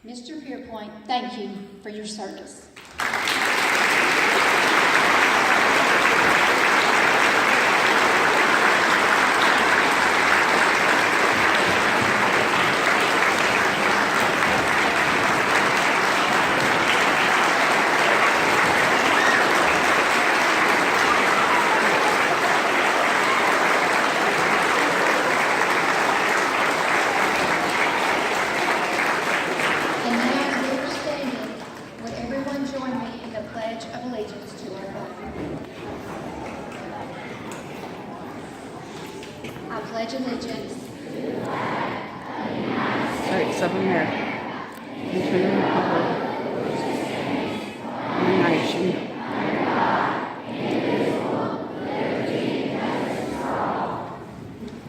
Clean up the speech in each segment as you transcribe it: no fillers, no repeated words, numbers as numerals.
Mr. Pierpoint, thank you for your service. And now, we are standing. Would everyone join me in the Pledge of Allegiance to our flag? I pledge allegiance States of America and to the republic one nation.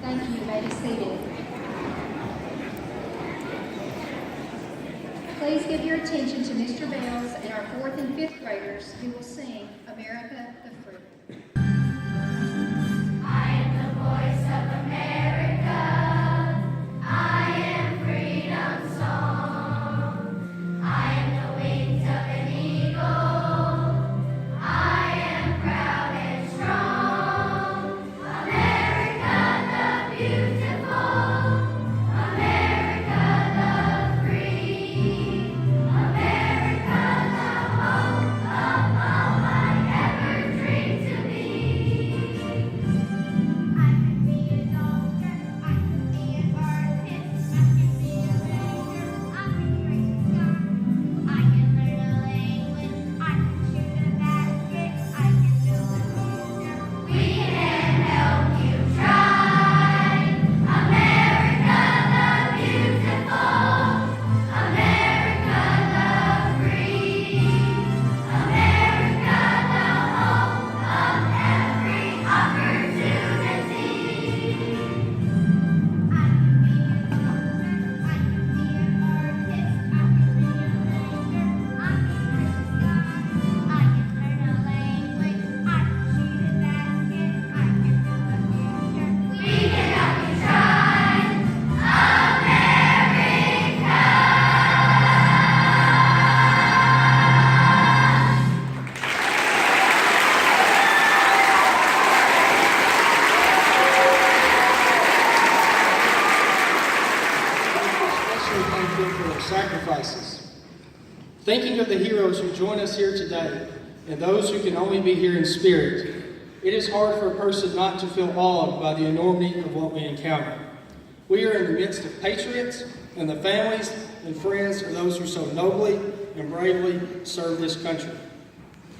Thank you. You may be seated. Please give your attention to Mr. Bales and our 4th and 5th graders who will sing America the Free. I am the voice of America. I am freedom's song. I am the wings of an eagle. I am proud and strong. America the beautiful. America the free. America the home of all I ever dreamed to be. I could be a doctor, I could be an artist, I could be a painter, I could trace a star. I can learn a language, I can shoot a basket, I can build a future. We can help you try. America the beautiful, America the free, America the home of every opportunity. I can be a doctor, I can be an artist, I can be a painter, I can trace a sky. I can learn a language, I can shoot a basket, I can build a future. We can help you try. Especially thankful for their sacrifices. Thinking of the heroes who join us here today and those who can only be here in spirit, it is hard for a person not to feel awed by the enormity of what we encounter. We are in the midst of patriots and the families and friends of those who so nobly and bravely serve this country.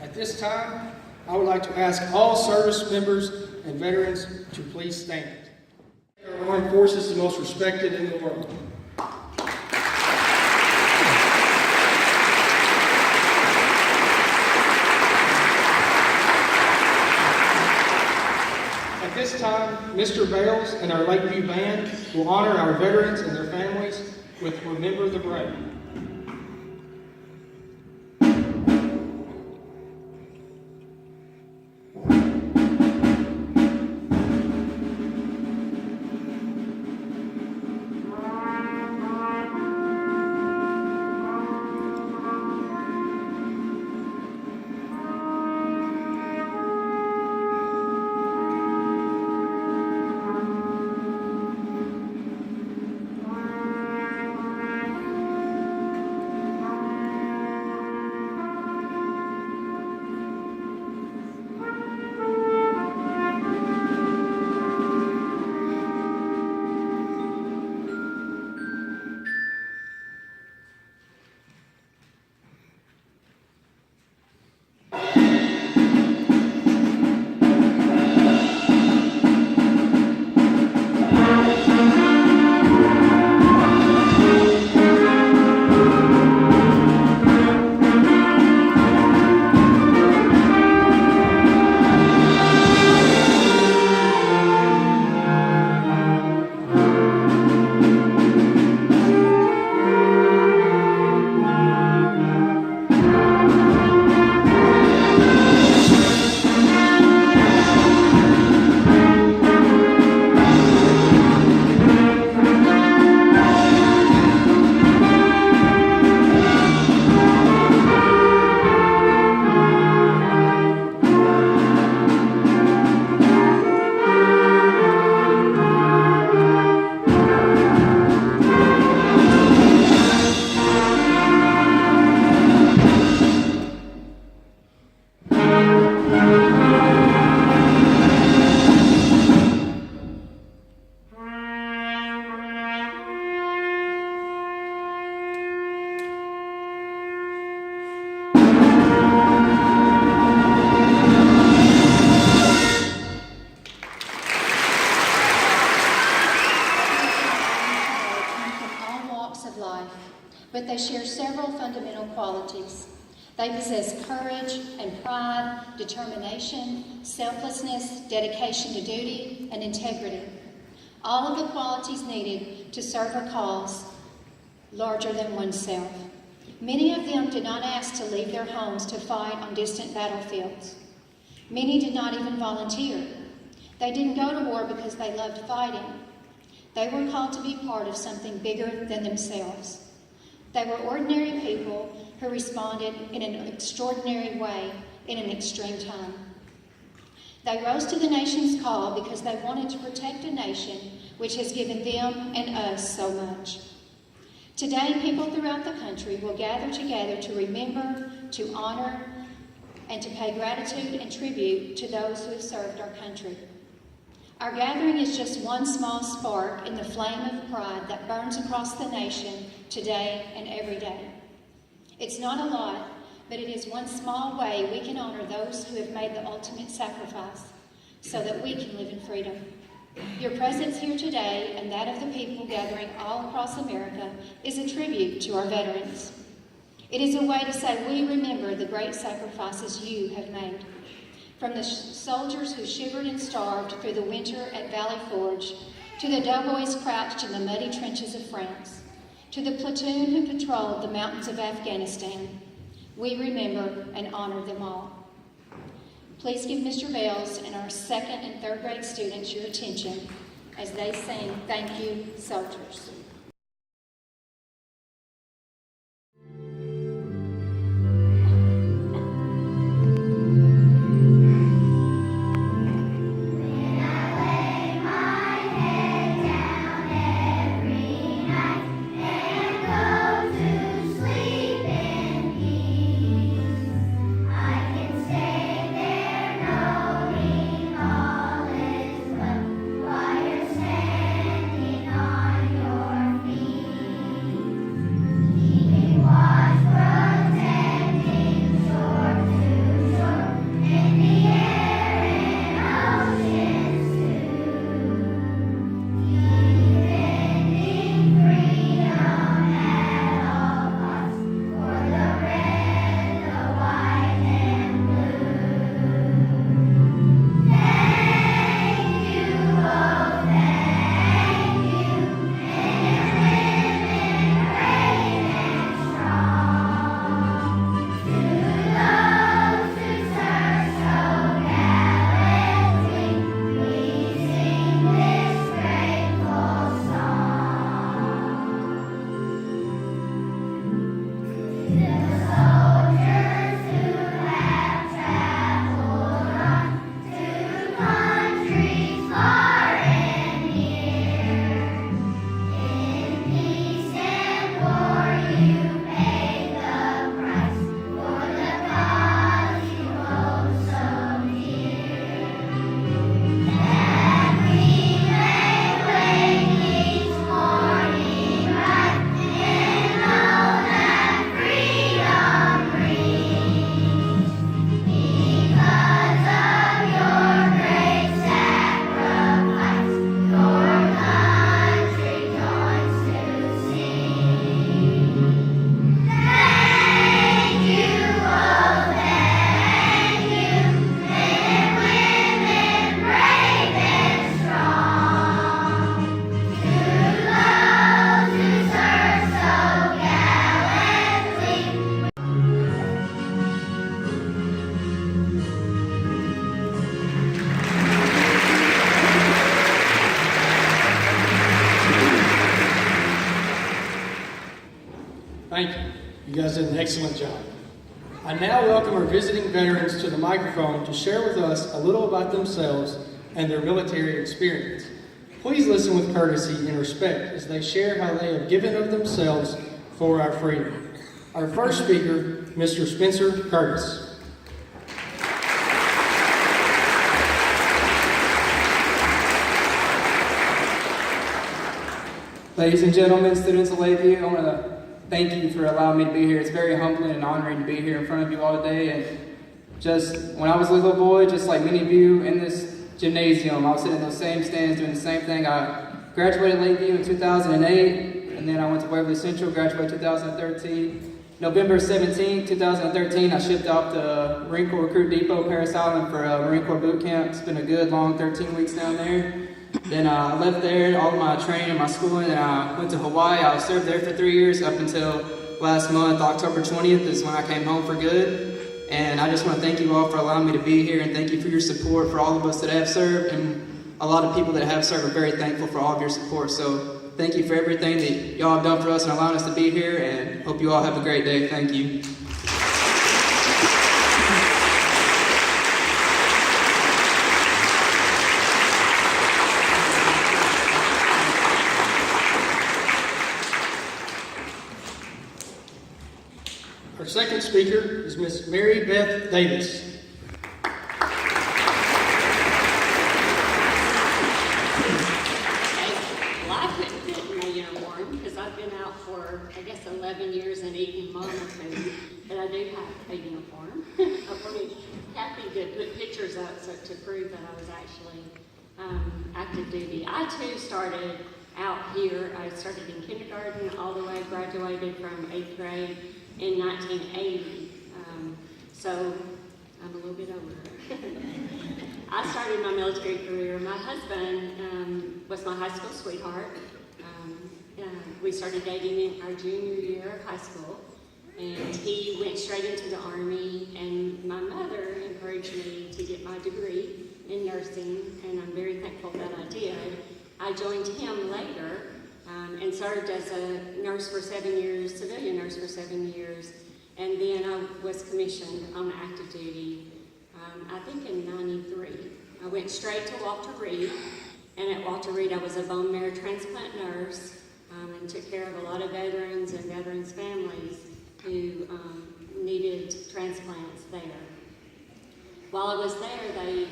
At this time, I would like to ask all service members and veterans to please stand. Our armed forces is the most respected in the world. At this time, Mr. Bales and our Lakeview Band will honor our veterans and their families with Remember the Brave. but they share several fundamental qualities. They possess courage and pride, determination, selflessness, dedication to duty, and integrity. All of the qualities needed to serve a cause larger than oneself. Many of them did not ask to leave their homes to fight on distant battlefields. Many did not even volunteer. They didn't go to war because they loved fighting. They were called to be part of something bigger than themselves. They were ordinary people who responded in an extraordinary way in an extreme time. They rose to the nation's call because they wanted to protect a nation which has given them and us so much. Today, people throughout the country will gather together to remember, to honor, and to pay gratitude and tribute to those who have served our country. Our gathering is just one small spark in the flame of pride that burns across the nation today and every day. It's not a lot, but it is one small way we can honor those who have made the ultimate sacrifice so that we can live in freedom. Your presence here today and that of the people gathering all across America is a tribute to our veterans. It is a way to say we remember the great sacrifices you have made. From the soldiers who shivered and starved through the winter at Valley Forge, to the doughboys crouched in the muddy trenches of France, to the platoon who patrolled the mountains of Afghanistan, we remember and honor them all. Please give Mr. Bales and our second and third grade students your attention as they sing Thank You, Soldiers. Thank you. You guys did an excellent job. I now welcome our visiting veterans to the microphone to share with us a little about themselves and their military experience. Please listen with courtesy and respect as they share how they have given of themselves for our freedom. Our first speaker, Mr. Spencer Curtis. Ladies and gentlemen, students of Lakeview, I want to thank you for allowing me to be here. It's very humbling and honoring to be here in front of you all today. And just when I was a little boy, just like many of you in this gymnasium, I was sitting in those same stands doing the same thing. I graduated Lakeview in 2008, and and then I went to Waverly Central, graduated 2013. November 17, 2013, I shipped off to Marine Corps Recruit Depot, Paris Island for a Marine Corps boot camp. Spent a good long 13 weeks down there. Then I left there, all of my training, my schooling, and I went to Hawaii. I served there for 3 years up until last month, October 20th is when I came home for good. And I just want to thank you all for allowing me to be here, and thank you for your support for all of us that have served. And a lot of people that have served are very thankful for all of your support. So thank you for everything that y'all have done for us and allowing us to be here, and hope you all have a great day. Thank you. Our second speaker is Miss Mary Beth Davis. Well, I couldn't fit in my uniform because I've been out for, I guess, 11 years and eating mama food, but I do have a uniform. I wanted Kathy to put pictures up to prove that I was actually active duty. I too started out here. I started in kindergarten all the way, graduated from 8th grade in 1980. So I'm a little bit older. I started my military career. My husband was my high school sweetheart. We started dating in our junior year of high school, and he went straight into the Army, and my mother encouraged me to get my degree in nursing, and I'm very thankful that I did. I joined him later and served as a nurse for 7 years, civilian nurse for 7 years, and then I was commissioned on active duty, I think in '93. I went straight to Walter Reed, and at Walter Reed I was a bone marrow transplant nurse and took care of a lot of veterans and veterans' families who needed transplants there. While I was there, they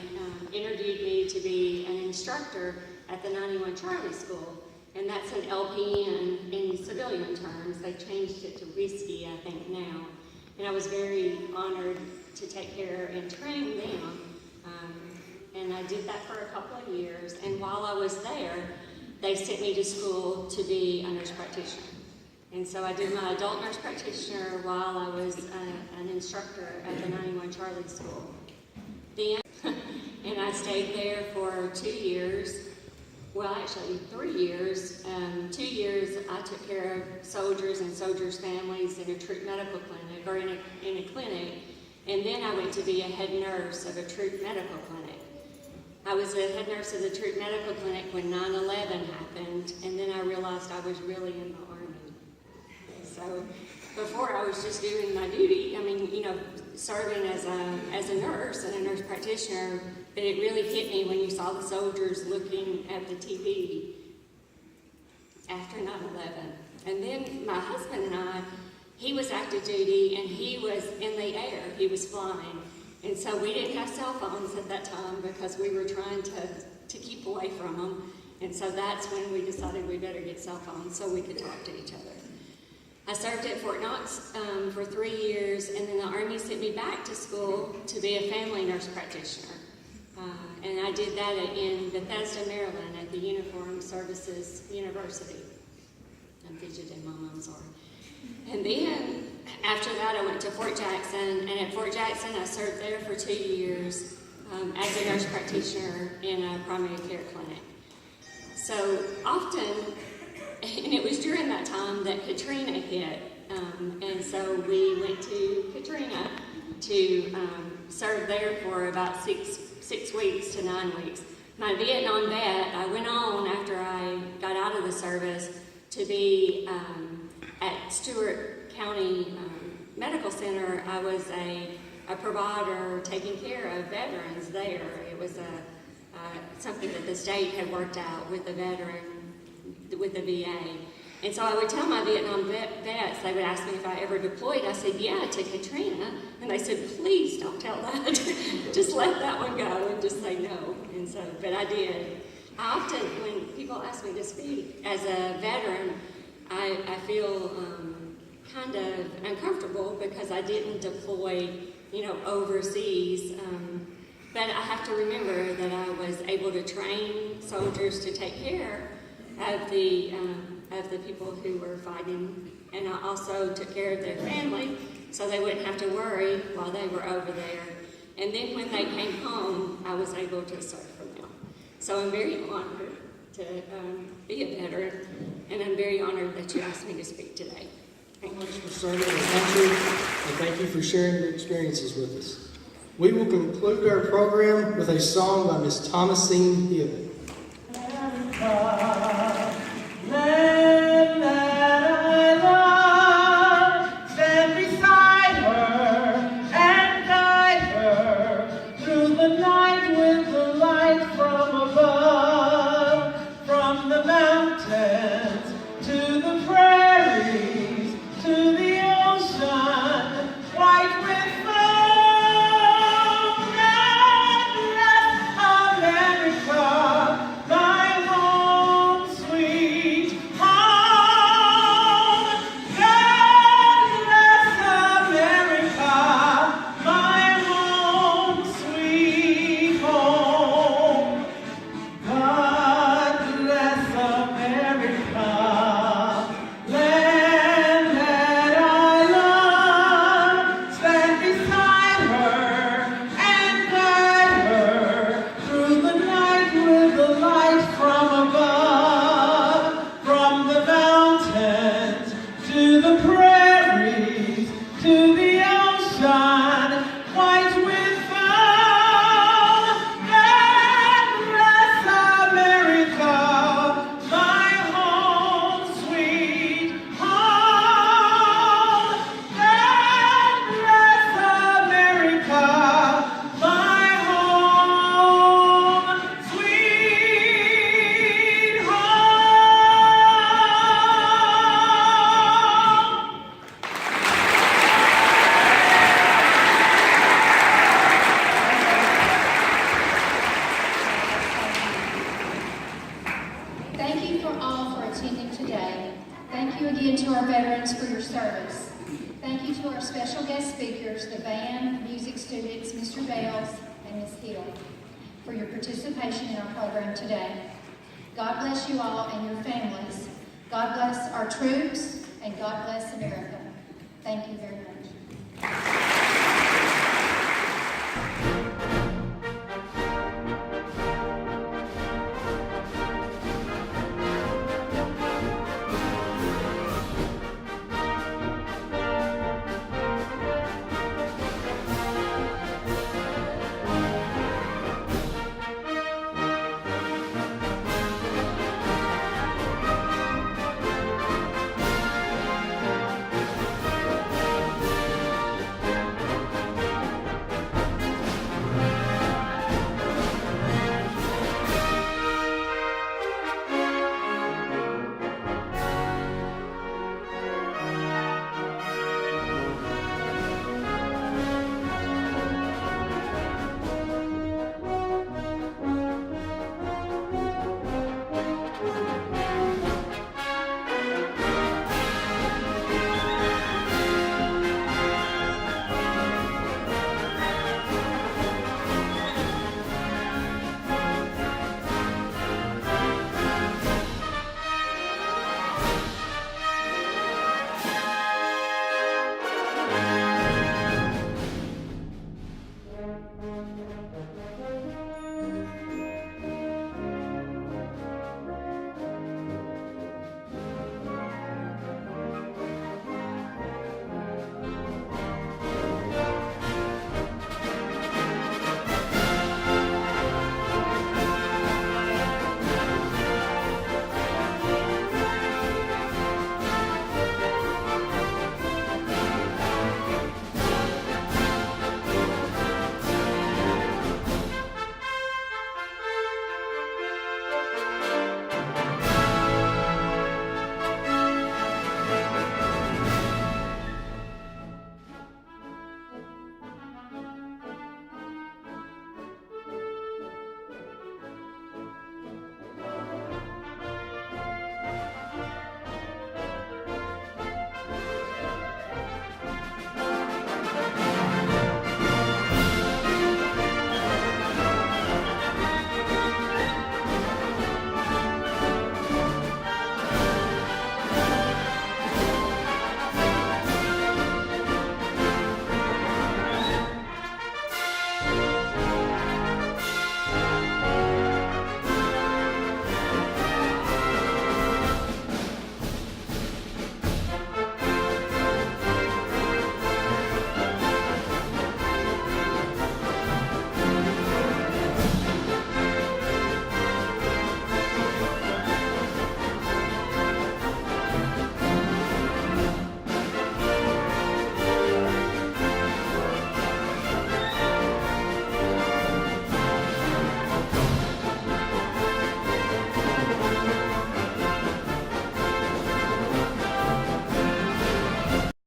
interviewed me to be an instructor at the 91 Charlie School, and that's an LPN in civilian terms. They changed it to whiskey, I think, now. And I was very honored to take care and train them. And I did that for a couple of years. And while I was there, they sent me to school to be a nurse practitioner. And so I did my adult nurse practitioner while I was an instructor at the 91 Charlie School. Then, and I stayed there for 2 years. Well, actually 3 years. 2 years I took care of soldiers and soldiers' families in a troop medical clinic, or in a clinic. And then I went to be a head nurse of a troop medical clinic. I was a head nurse of the troop medical clinic when 9/11 happened, and then I realized I was really in the Army. So before I was just doing my duty, I mean, you know, serving as a nurse and a nurse practitioner, but it really hit me when you saw the soldiers looking at the TV after 9/11. And then my husband and I, he was active duty and he was in the air, he was flying. And so we didn't have cell phones at that time because we were trying to keep away from them. And so that's when we decided we better get cell phones so we could talk to each other. I served at Fort Knox for 3 years, and then the Army sent me back to school to be a family nurse practitioner. And I did that in Bethesda, Maryland at the Uniformed Services University. I'm fidgeting, Mom, I'm sorry. And then after that I went to Fort Jackson, and at Fort Jackson I served there for 2 years as a nurse practitioner in a primary care clinic. So often, and it was during that time that Katrina hit, and so we went to Katrina to serve there for about six weeks to 9 weeks. My Vietnam vet, I went on after I got out of the service to be at Stewart County Medical Center. I was a provider taking care of veterans there. It was something that the state had worked out with the veteran, with the VA. And so I would tell my Vietnam vets, they would ask me if I ever deployed. I said, yeah, to Katrina. And they said, please don't tell that. Just let that one go and just say no. And so, but I did. I often, when people ask me to speak as a veteran, I feel kind of uncomfortable because I didn't deploy, you know, overseas. But I have to remember that I was able to train soldiers to take care of the people who were fighting, and I also took care of their family so they wouldn't have to worry while they were over there. And then when they came home, I was able to serve for them. So I'm very honored to be a veteran, and I'm very honored that you asked me to speak today. Thank you. Thank you for serving the country, and thank you for sharing your experiences with us. We will conclude our program with a song by Miss Thomasine Hill. Land that I love, stand beside her and guide her through the night with the light from above, from the mountains to the prairies to the ocean, white with foam. God bless America, my home, sweet home. God bless America, my home, sweet home. God bless America, land that I love. Stand beside her and guide her through the night with the light from above, from the mountains to the prairies to the ocean, white with foam. God bless America, my home, sweet home. God bless America, my home, sweet home. Thank you for all for attending today. Thank you again to our veterans for your service. Thank you to our special guest speakers, the band, music students, Mr. Bales and Ms. Hill, for your participation in our program today. God bless you all and your families. God bless our troops, and God bless America. Thank you very much.